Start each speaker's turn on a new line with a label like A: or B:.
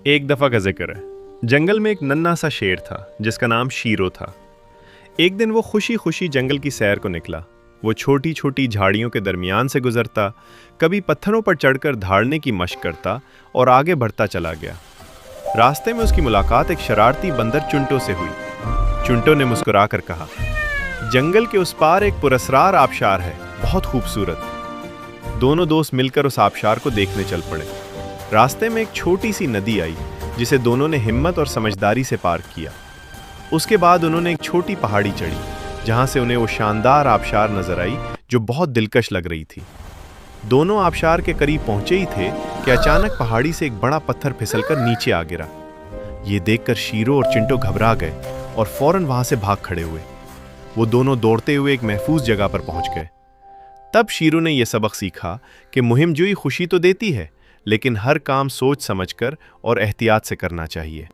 A: एक दफा का जिक्र है। जंगल में एक नन्हा सा शेर था जिसका नाम शीरो था। एक दिन वो खुशी खुशी जंगल की सैर को निकला। वो छोटी छोटी झाड़ियों के दरमियान से गुजरता, कभी पत्थरों पर चढ़कर दहाड़ने की मशक करता और आगे बढ़ता चला गया। रास्ते में उसकी मुलाकात एक शरारती बंदर चुंटो से हुई। चुंटो ने मुस्कुराकर कहा, जंगल के उस पार एक पुरस्रार आबशार है, बहुत खूबसूरत। दोनों दोस्त मिलकर उस आबशार को देखने चल पड़े। रास्ते में एक छोटी सी नदी आई जिसे दोनों ने हिम्मत और समझदारी से पार किया। उसके बाद उन्होंने एक छोटी पहाड़ी चढ़ी जहां से उन्हें वो शानदार आबशार नजर आई जो बहुत दिलकश लग रही थी। दोनों आबशार के करीब पहुंचे ही थे कि अचानक पहाड़ी से एक बड़ा पत्थर फिसलकर नीचे आ गिरा। ये देखकर शीरो और चिंटो घबरा गए और फौरन वहां से भाग खड़े हुए। वो दोनों दौड़ते हुए एक महफूज जगह पर पहुंच गए। तब शीरो ने यह सबक सीखा कि मुहिम जोई खुशी तो देती है, लेकिन हर काम सोच समझकर और एहतियात से करना चाहिए।